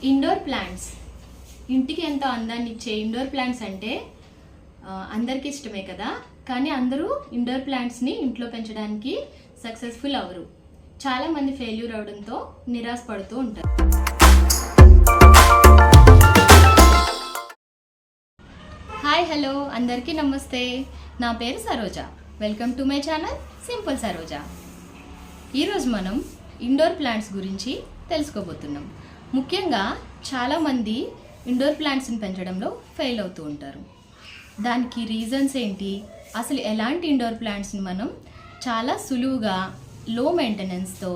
Indoor plants ఇంటికి ఎంతో అందాన్ని ఇచ్చే ఇండోర్ ప్లాంట్స్ అంటే అందరికీ ఇష్టమే కదా. కానీ అందరూ ఇండోర్ ప్లాంట్స్ని ఇంట్లో పెంచడానికి సక్సెస్ఫుల్ అవ్వరు. చాలామంది ఫెయిల్యూర్ అవడంతో నిరాశపడుతూ ఉంటారు. హాయ్ హలో అందరికీ నమస్తే. నా పేరు Saroja. Welcome to my channel simple Saroja. ఈరోజు మనం ఇండోర్ ప్లాంట్స్ గురించి తెలుసుకోబోతున్నాం. ముఖ్యంగా చాలామంది ఇండోర్ ప్లాంట్స్ని పెంచడంలో ఫెయిల్ అవుతూ ఉంటారు. దానికి రీజన్స్ ఏంటి, అసలు ఎలాంటి ఇండోర్ ప్లాంట్స్ని మనం చాలా సులువుగా లో మెయింటెనెన్స్తో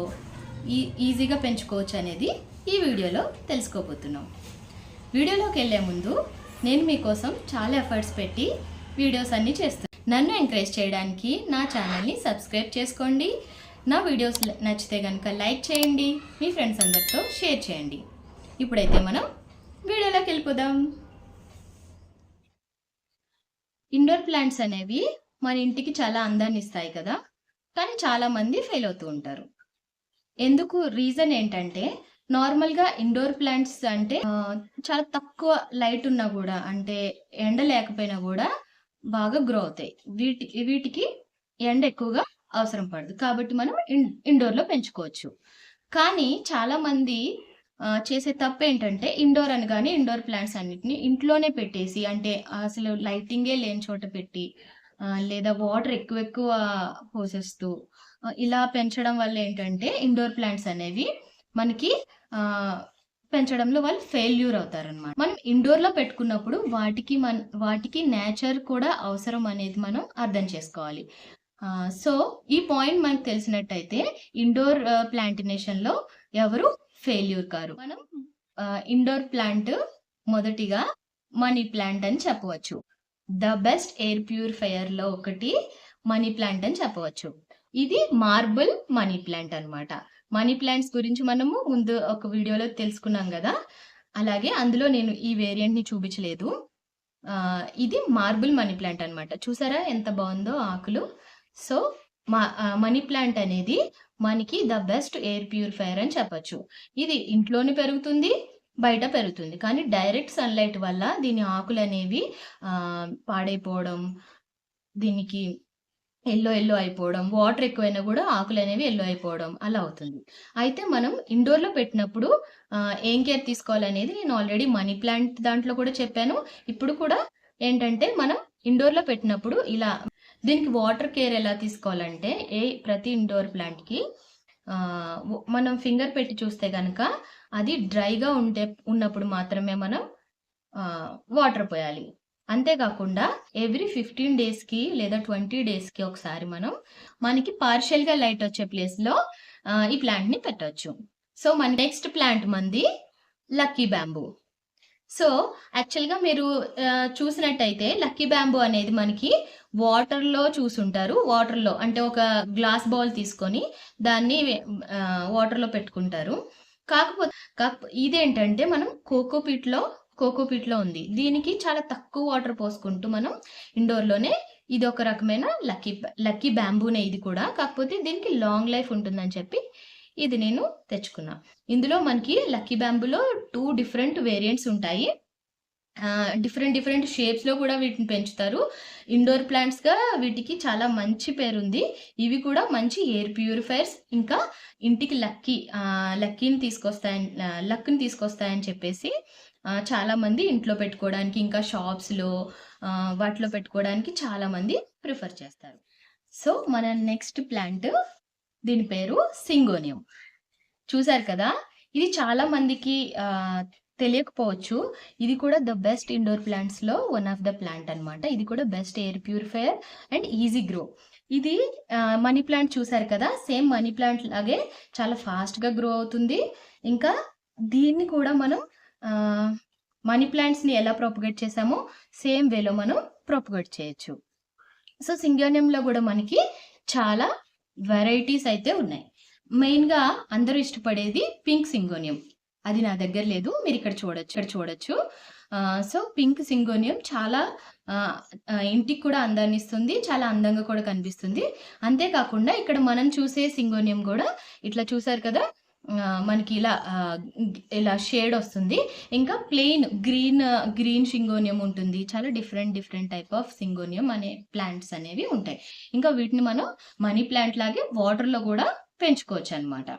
ఈజీగా పెంచుకోవచ్చు అనేది ఈ వీడియోలో తెలుసుకోబోతున్నాం. వీడియోలోకి వెళ్ళే ముందు నేను మీకోసం చాలా ఎఫర్ట్స్ పెట్టి వీడియోస్ అన్నీ చేస్తాను. నన్ను ఎంకరేజ్ చేయడానికి నా ఛానల్ని సబ్స్క్రైబ్ చేసుకోండి. నా వీడియోస్ నచ్చితే కనుక లైక్ చేయండి, మీ ఫ్రెండ్స్ అందరితో షేర్ చేయండి. ఇప్పుడైతే మనం వీడియోలోకి వెళ్ళిపోదాం. ఇండోర్ ప్లాంట్స్ అనేవి మన ఇంటికి చాలా అందాన్ని ఇస్తాయి కదా, కానీ చాలామంది ఫెయిల్ అవుతూ ఉంటారు. ఎందుకు, రీజన్ ఏంటంటే నార్మల్గా ఇండోర్ ప్లాంట్స్ అంటే చాలా తక్కువ లైట్ ఉన్నా కూడా, అంటే ఎండ లేకపోయినా కూడా బాగా గ్రో అవుతాయి. వీటికి ఎండ ఎక్కువగా అవసరం పడదు, కాబట్టి మనం ఇండోర్లో పెంచుకోవచ్చు. కానీ చాలామంది చేసే తప్పు ఏంటంటే ఇండోర్ అనగానే ఇండోర్ ప్లాంట్స్ అన్నిటిని ఇంట్లోనే పెట్టేసి, అంటే అసలు లైటింగే లేని చోట పెట్టి లేదా వాటర్ ఎక్కువ పోసేస్తూ ఇలా పెంచడం వల్ల ఏంటంటే ఇండోర్ ప్లాంట్స్ అనేవి మనకి పెంచడంలో వాళ్ళు ఫెయిల్యూర్ అవుతారనమాట. మనం ఇండోర్లో పెట్టుకున్నప్పుడు వాటికి నేచర్ కూడా అవసరం అనేది మనం అర్థం చేసుకోవాలి. సో ఈ పాయింట్ మనకు తెలిసినట్టయితే ఇండోర్ ప్లాంటినేషన్లో ఎవరు ఫెయిల్యూర్ కారు. మనం ఇండోర్ ప్లాంట్ మొదటిగా మనీ ప్లాంట్ అని చెప్పవచ్చు. ద బెస్ట్ ఎయిర్ ప్యూరిఫైయర్లో ఒకటి మనీ ప్లాంట్ అని చెప్పవచ్చు. ఇది మార్బుల్ మనీ ప్లాంట్ అనమాట. మనీ ప్లాంట్స్ గురించి మనము ముందు ఒక వీడియోలో తెలుసుకున్నాం కదా, అలాగే అందులో నేను ఈ వేరియంట్ని చూపించలేదు. ఇది మార్బుల్ మనీ ప్లాంట్ అనమాట. చూసారా ఎంత బాగుందో ఆకులు. సో మనీ ప్లాంట్ అనేది మనకి ద బెస్ట్ ఎయిర్ ప్యూరిఫైయర్ అని చెప్పచ్చు. ఇది ఇంట్లోనే పెరుగుతుంది, బయట పెరుగుతుంది. కానీ డైరెక్ట్ సన్లైట్ వల్ల దీని ఆకులు అనేవి పాడైపోవడం, దీనికి ఎల్లో అయిపోవడం, వాటర్ ఎక్కువైనా కూడా ఆకులు అనేవి ఎల్లో అయిపోవడం అలా అవుతుంది. అయితే మనం ఇండోర్లో పెట్టినప్పుడు ఏం కేర్ తీసుకోవాలనేది నేను ఆల్రెడీ మనీ ప్లాంట్ దాంట్లో కూడా చెప్పాను. ఇప్పుడు కూడా ఏంటంటే మనం ఇండోర్లో పెట్టినప్పుడు ఇలా దీనికి వాటర్ కేర్ ఎలా తీసుకోవాలంటే, ప్రతి ఇండోర్ ప్లాంట్కి మనం ఫింగర్ పెట్టి చూస్తే కనుక అది డ్రైగా ఉన్నప్పుడు మాత్రమే మనం వాటర్ పోయాలి. అంతేకాకుండా ఎవ్రీ 15 డేస్కి లేదా 20 డేస్కి ఒకసారి మనకి పార్షియల్గా లైట్ వచ్చే ప్లేస్లో ఈ ప్లాంట్ని పెట్టవచ్చు. సో మన నెక్స్ట్ ప్లాంట్ మంది లక్కీ బ్యాంబూ. సో యాక్చువల్గా మీరు చూసినట్టయితే లక్కీ బ్యాంబూ అనేది మనకి వాటర్లో చూసుంటారు. వాటర్లో అంటే ఒక గ్లాస్ బౌల్ తీసుకొని దాన్ని వాటర్లో పెట్టుకుంటారు. కాకపోతే ఇదేంటంటే మనం కోకోపీట్లో ఉంది. దీనికి చాలా తక్కువ వాటర్ పోసుకుంటూ మనం ఇండోర్లోనే, ఇది ఒక రకమైన లక్కీ బ్యాంబూనే ఇది కూడా. కాకపోతే దీనికి లాంగ్ లైఫ్ ఉంటుందని చెప్పి ఇది నేను తెచ్చుకున్నా. ఇందులో మనకి లక్కీ బ్యాంబూలో 2 డిఫరెంట్ వేరియంట్స్ ఉంటాయి. డిఫరెంట్ షేప్స్లో కూడా వీటిని పెంచుతారు. ఇండోర్ ప్లాంట్స్గా వీటికి చాలా మంచి పేరుంది. ఇవి కూడా మంచి ఎయిర్ ప్యూరిఫైయర్స్, ఇంకా ఇంటికి లక్ని తీసుకొస్తాయని చెప్పేసి చాలామంది ఇంట్లో పెట్టుకోవడానికి, ఇంకా షాప్స్లో వాటిలో పెట్టుకోవడానికి చాలామంది ప్రిఫర్ చేస్తారు. సో మన నెక్స్ట్ ప్లాంట్, దీని పేరు సింగోనియం. చూసారు కదా, ఇది చాలా మందికి తెలియకపోవచ్చు. ఇది కూడా ద బెస్ట్ ఇండోర్ ప్లాంట్స్లో వన్ ఆఫ్ ద ప్లాంట్ అనమాట. ఇది కూడా best air purifier and easy grow. ఇది మనీ ప్లాంట్ చూసారు కదా, సేమ్ మనీ ప్లాంట్ లాగే చాలా ఫాస్ట్గా గ్రో అవుతుంది. ఇంకా దీన్ని కూడా మనం మనీ ప్లాంట్స్ని ఎలా ప్రొపగేట్ చేసామో సేమ్ వేలో మనం ప్రొపగేట్ చేయొచ్చు. సో సింగోనియంలో కూడా మనకి చాలా వెరైటీస్ అయితే ఉన్నాయి. మెయిన్గా అందరూ ఇష్టపడేది పింక్ సింగోనియం. అది నా దగ్గర లేదు, మీరు ఇక్కడ చూడొచ్చు. సో పింక్ సింగోనియం చాలా ఇంటికి కూడా అందాన్ని ఇస్తుంది, చాలా అందంగా కూడా కనిపిస్తుంది. అంతేకాకుండా ఇక్కడ మనం చూసే సింగోనియం కూడా ఇట్లా చూసారు కదా, మనకి ఇలా షేడ్ వస్తుంది. ఇంకా ప్లెయిన్ గ్రీన్ సింగోనియం ఉంటుంది. చాలా డిఫరెంట్ టైప్ ఆఫ్ సింగోనియం అనే ప్లాంట్స్ అనేవి ఉంటాయి. ఇంకా వీటిని మనం మనీ ప్లాంట్ లాగే వాటర్‌లో గూడా పెంచుకోవచ్చనమాట.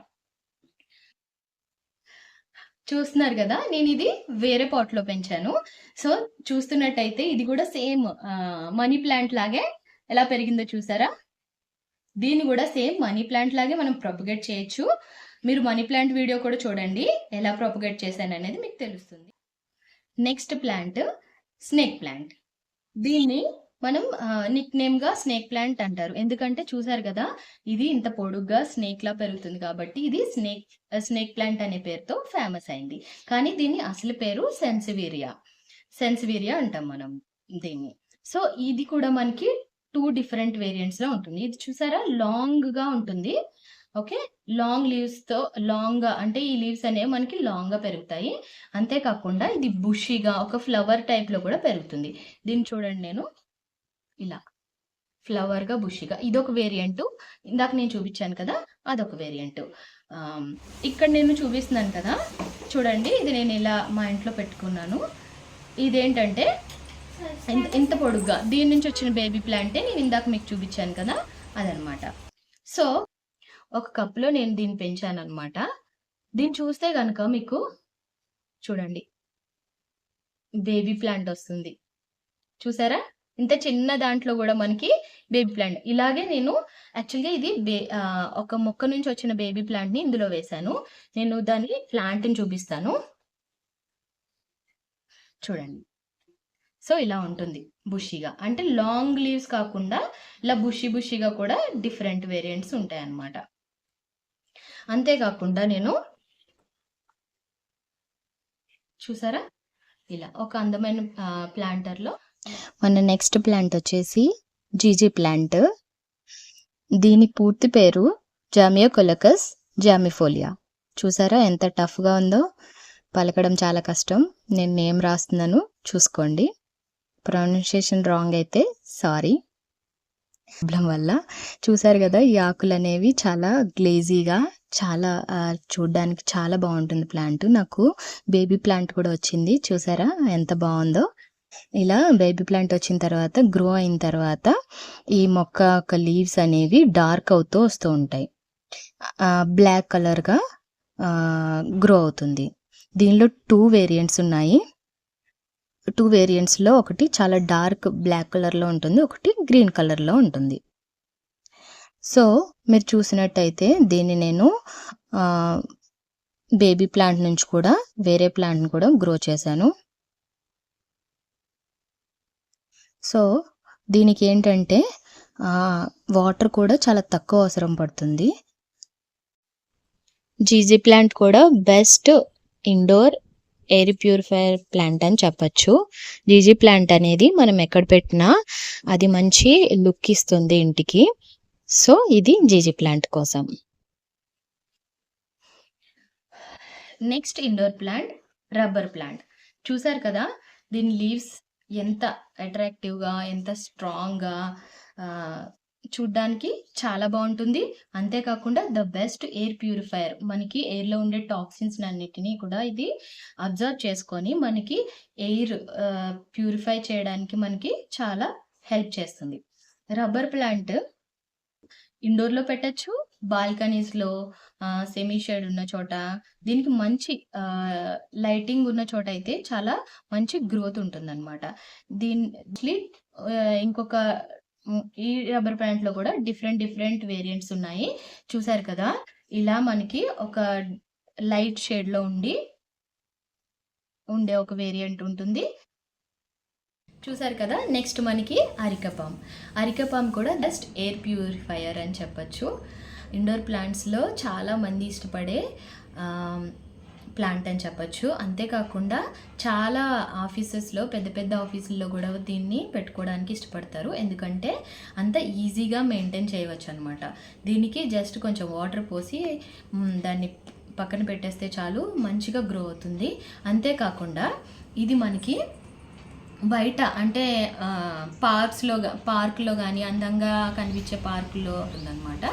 చూస్తున్నారు గదా! నేనిది వేరే పాట్‌లో పెంచాను. సో, చూస్తున్నట్టయితే ఇది గూడా సేమ్ మనీ ప్లాంట్ లాగే ఎలా పెరిగిందో చూసారా? దీన్ని గూడా సేమ్ మనీ ప్లాంట్ లాగే మనం ప్రొపగేట్ చేయొచ్చు. మీరు మనీ ప్లాంట్ వీడియో కూడా చూడండి. ఎలా ప్రొపగేట్ చేశాననేది మీకు తెలుస్తుంది. Next plant snake plant. దీన్ని మనం నిక్‌నేమ్‌గా స్నేక్ ప్లాంట్ అంటారు. ఎందుకంటే చూసారు గదా! ఇది ఇంత పొడుగ్గా స్నేక్‌లా పెరుగుతుంది కాబట్టి ఇది స్నేక్ ప్లాంట్ అనే పేరుతో ఫేమస్ అయింది. కానీ దీని అసలు పేరు సెన్సివేరియా అంటాం మనం దీన్ని. సో, ఇది కూడా మనకి 2 డిఫరెంట్ వేరియంట్స్‌లో ఉంటుంది. ఇది చూసారా లాంగ్‌గా ఉంటుంది. ఓకే. లాంగ్‌గా అంటే ఈ లీవ్స్ అనేవి మనకి లాంగ్‌గా పెరుగుతాయి. అంతే కాకుండా ఇది బుషీగా ఒక ఫ్లవర్ టైప్‌లో కూడా పెరుగుతుంది. దీన్ని చూడండి ఇలా ఫ్లవర్‌గా, బుషీగా ఇదొక వేరియంటు. ఇందాక నేను చూపించాను కదా! అదొక వేరియంటు. ఇక్కడ నేను చూపిస్తున్నాను కదా! చూడండి ఇది నేను ఇలా మా ఇంట్లో పెట్టుకున్నాను. ఇదేంటంటే ఇంత పొడుగ్గా దీని నుంచి వచ్చిన బేబీ ప్లాంటే నేను ఇందాక మీకు చూపించాను కదా! అదనమాట. సో, ఒక కప్‌లో నేను దీన్ని పెంచాననమాట. దీన్ని చూస్తే గనక మీకు చూడండి బేబీ ప్లాంట్ వస్తుంది. చూసారా? ఇంత చిన్న దాంట్లో గూడా మనకి బేబీ ప్లాంట్. ఇలాగే నేను యాక్చువల్‌గా ఇది ఒక మొక్క నుంచి వచ్చిన బేబీ ప్లాంట్‌ని ఇందులో వేశాను. నేను దాని ప్లాంట్‌ని చూపిస్తాను. చూడండి. సో, ఇలా ఉంటుంది బుషీగా. అంటే లాంగ్ లీవ్స్ కాకుండా ఇలా బుషీగా కూడా డిఫరెంట్ వేరియంట్స్ ఉంటాయన్నమాట. అంతే కాకుండా నేను చూసారా? ఇలా ఒక అందమైన ప్లాంటర్‌లో మన నెక్స్ట్ ప్లాంట్ వచ్చేసి జీజీ ప్లాంట్. దీని పూర్తి పేరు జామియోకొలకస్ జామిఫోలియా. చూసారా ఎంత టఫ్‌గా ఉందో? పలకడం చాలా కష్టం. నేను నేమ్ రాస్తున్నాను చూసుకోండి. ప్రొనౌన్సియేషన్ రాంగ్ అయితే సారీ. ప్రాబ్లం వల్ల. చూసారు కదా ఈ ఆకులనేవి చాలా గ్లేజీగా చాలా చూడ్డానికి చాలా బాగుంటుంది ప్లాంట్. నాకు బేబీ ప్లాంట్ కూడా వచ్చింది. చూసారా ఎంత బాగుందో? ఇలా బేబీ ప్లాంట్ వచ్చిన తర్వాత గ్రో అయిన తర్వాత ఈ మొక్క యొక్క లీవ్స్ అనేవి డార్క్ అవుతూ వస్తూ ఉంటాయి. బ్లాక్ కలర్‌గా గ్రో అవుతుంది. దీనిలో 2 వేరియంట్స్ ఉన్నాయి. 2 వేరియంట్స్‌లో ఒకటి చాలా డార్క్ బ్లాక్ కలర్‌లో ఉంటుంది. ఒకటి గ్రీన్ కలర్‌లో ఉంటుంది. సో, మీరు చూసినట్టయితే దీన్ని నేను బేబీ ప్లాంట్ నుంచి కూడా వేరే ప్లాంట్‌ని కూడా గ్రో చేశాను. సో, దీనికి ఏంటంటే వాటర్ కూడా చాలా తక్కువ అవసరం పడుతుంది. జీజీ ప్లాంట్ కూడా best indoor air purifier plant అని చెప్పొచ్చు. జీజీ ప్లాంట్ అనేది మనం ఎక్కడ పెట్టినా అది మంచి లుక్ ఇస్తుంది ఇంటికి. సో, ఇది జీజీ ప్లాంట్ కోసం. Next indoor plant rubber plant. చూసారు కదా దీని లీవ్స్ ఎంత అట్రాక్టివ్‌గా, ఎంత స్ట్రాంగ్‌గా చూడ్డానికి చాలా బాగుంటుంది. అంతేకాకుండా ద బెస్ట్ ఎయిర్ ప్యూరిఫైయర్. మనకి ఎయిర్‌లో ఉండే టాక్సిన్స్ అన్నిటిని కూడా ఇది అబ్జర్వ్ చేసుకొని మనకి ఎయిర్ ప్యూరిఫై చేయడానికి మనకి చాలా హెల్ప్ చేస్తుంది. రబ్బర్ ప్లాంట్ ఇండోర్‌లో పెట్టొచ్చు. బాల్కనీస్‌లో సెమీ షేడ్ ఉన్న చోట దీనికి మంచి లైటింగ్ ఉన్న చోట అయితే చాలా మంచి గ్రోత్ ఉంటుందన్నమాట. ఇంకొక ఈ రబ్బర్ ప్లాంట్‌లో కూడా డిఫరెంట్ వేరియంట్స్ ఉన్నాయి. చూసారు కదా! ఇలా మనకి ఒక లైట్ షేడ్‌లో ఉండే ఒక వేరియంట్ ఉంటుంది. చూసారు కదా! నెక్స్ట్ మనకి అరికా పామ్ కూడా బెస్ట్ ఎయిర్ ప్యూరిఫైయర్ అని చెప్పొచ్చు. ఇండోర్ ప్లాంట్స్‌లో చాలా మంది ఇష్టపడే ప్లాంట్ అని చెప్పొచ్చు. అంతేకాకుండా చాలా ఆఫీసెస్‌లో పెద్ద ఆఫీసుల్లో కూడా దీన్ని పెట్టుకోవడానికి ఇష్టపడతారు. ఎందుకంటే అంత ఈజీగా మెయింటైన్ చేయవచ్చు అనమాట. దీనికి జస్ట్ కొంచెం వాటర్ పోసి దాన్ని పక్కన పెట్టేస్తే చాలు మంచిగా గ్రో అవుతుంది. అంతేకాకుండా ఇది మనకి బయట అంటే పార్క్లో కానీ అందంగా కనిపించే పార్కుల్లో ఉందన్నమాట.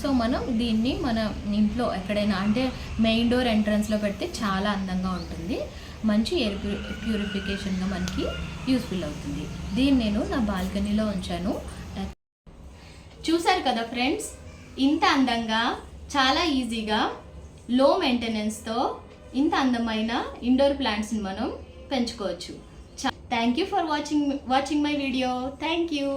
సో మనం దీన్ని మన ఇంట్లో ఎక్కడైనా అంటే మెయిన్ డోర్ ఎంట్రన్స్లో పెడితే చాలా అందంగా ఉంటుంది. మంచి ఎయిర్ ప్యూరిఫికేషన్గా మనకి యూస్ఫుల్ అవుతుంది. దీన్ని నేను నా బాల్కనీలో ఉంచాను. చూసారు కదా ఫ్రెండ్స్, ఇంత అందంగా చాలా ఈజీగా లో మెయింటెనెన్స్తో ఇంత అందమైన ఇండోర్ ప్లాంట్స్ని మనం పెంచుకోవచ్చు. Thank you for watching my video. Thank you.